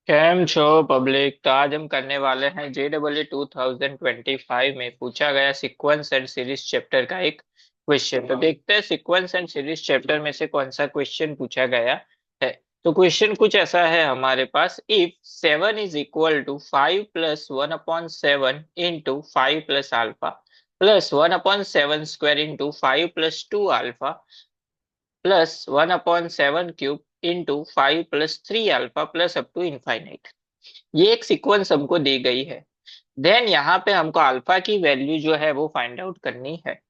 Cam छो public. तो आज हम करने वाले हैं JEE 2025 में पूछा गया सीक्वेंस एंड सीरीज चैप्टर का एक क्वेश्चन। तो देखते हैं सीक्वेंस एंड सीरीज चैप्टर में से कौन सा क्वेश्चन पूछा गया है। तो क्वेश्चन कुछ ऐसा है हमारे पास। If 7 is equal to 5 plus 1/7 into 5 plus alpha plus 1/7 square into 5 plus 2 alpha plus 1/7 cube into 5 plus 3 alpha plus up to infinite, ये एक सीक्वेंस हमको दी गई है। देन यहाँ पे हमको अल्फा की वैल्यू जो है वो फाइंड आउट करनी है।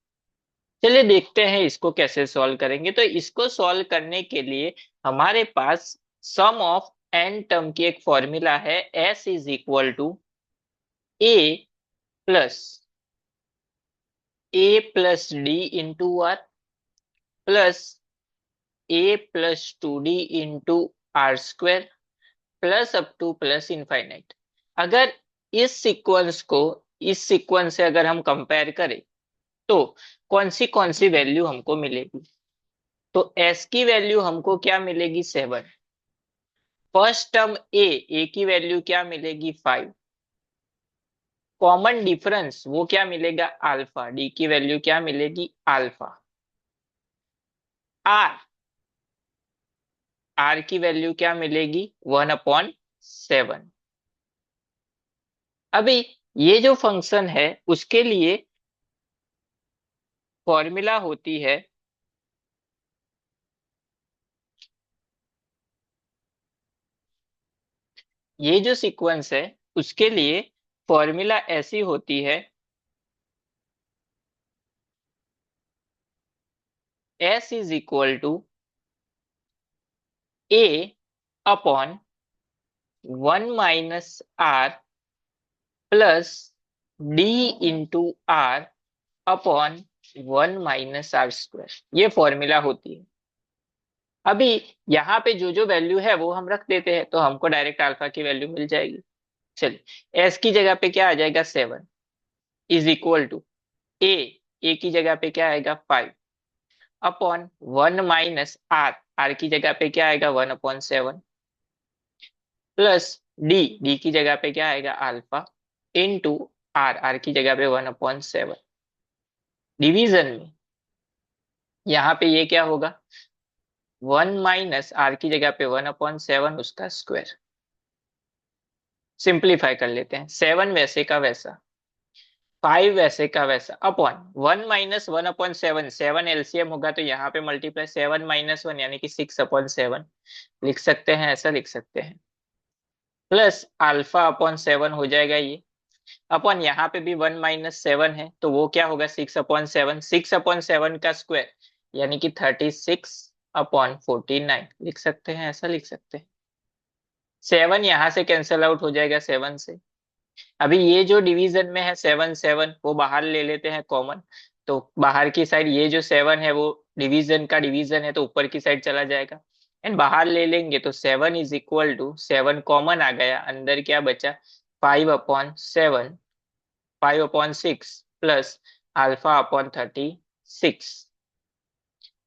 चलिए देखते हैं इसको कैसे सॉल्व करेंगे। तो इसको सॉल्व करने के लिए हमारे पास सम ऑफ एन टर्म की एक फॉर्मूला है। S is equal to A plus D into R plus A+2D into R square plus up to plus infinite. अगर इस सीक्वेंस से अगर हम कंपेयर करें तो कौन सी वैल्यू हमको मिलेगी। तो s की वैल्यू हमको क्या मिलेगी 7। फर्स्ट टर्म ए की वैल्यू क्या मिलेगी 5। कॉमन डिफरेंस वो क्या मिलेगा अल्फा, डी की वैल्यू क्या मिलेगी अल्फा। आर आर की वैल्यू क्या मिलेगी 1/7। अभी ये जो फंक्शन है उसके लिए फॉर्मूला होती है। ये जो सीक्वेंस है उसके लिए फॉर्मूला ऐसी होती है। S is equal to A upon 1 - R plus D into R upon 1 - R²। ये फॉर्मूला होती है। अभी यहाँ पे जो जो वैल्यू है वो हम रख देते हैं तो हमको डायरेक्ट अल्फा की वैल्यू मिल जाएगी। चलिए S की जगह पे क्या आ जाएगा 7 इज इक्वल टू ए ए की जगह पे क्या आएगा 5 अपॉन 1 - आर की जगह पे क्या आएगा 1/7 प्लस डी की जगह पे क्या आएगा अल्फा इंटू आर की जगह पे 1/7। डिवीजन में यहाँ पे ये क्या होगा 1 - आर की जगह पे 1/7 उसका स्क्वायर। सिंप्लीफाई कर लेते हैं। 7 वैसे का वैसा 5 वैसे का वैसा अपॉन 1 - 1/7। 7 एलसीएम होगा तो यहाँ पे मल्टीप्लाई 7 - 1 यानी कि 6/7 लिख सकते हैं, ऐसा लिख सकते हैं। प्लस अल्फा/7 हो जाएगा ये अपॉन यहाँ पे भी 1 - 7 है तो वो क्या होगा 6/7। 6/7 का स्क्वायर यानी कि 36/49 लिख सकते हैं, ऐसा लिख सकते हैं। 7 यहाँ से कैंसल आउट हो जाएगा 7 से। अभी ये जो डिवीजन में है 7 7 वो बाहर ले लेते हैं कॉमन। तो बाहर की साइड ये जो 7 है वो डिवीजन का डिवीजन है तो ऊपर की साइड चला जाएगा। एंड बाहर ले लेंगे तो 7 इज इक्वल टू 7 कॉमन आ गया, अंदर क्या बचा 5/7 5/6 प्लस अल्फा/36।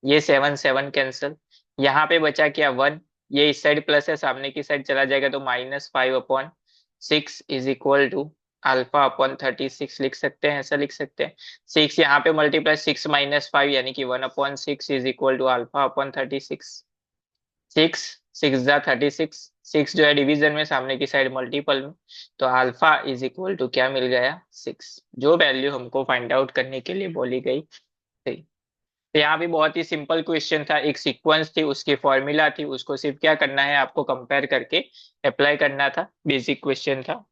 ये 7 7 कैंसल। यहाँ पे बचा क्या 1। ये इस साइड प्लस है सामने की साइड चला जाएगा तो -5/6 इज इक्वल टू अल्फा/36 लिख सकते हैं, ऐसा लिख सकते हैं। 6 यहाँ पे मल्टीप्लाई 6 - 5 यानी कि 1/6 इज इक्वल टू अल्फा/36। 6 6 जा 36। 6 जो है डिवीजन में सामने की साइड मल्टीपल में तो अल्फा इज इक्वल टू क्या मिल गया 6, जो वैल्यू हमको फाइंड आउट करने के लिए बोली गई थी। तो यहाँ भी बहुत ही सिंपल क्वेश्चन था। एक सीक्वेंस थी, उसकी फॉर्मूला थी, उसको सिर्फ क्या करना है आपको कंपेयर करके अप्लाई करना था। बेसिक क्वेश्चन था।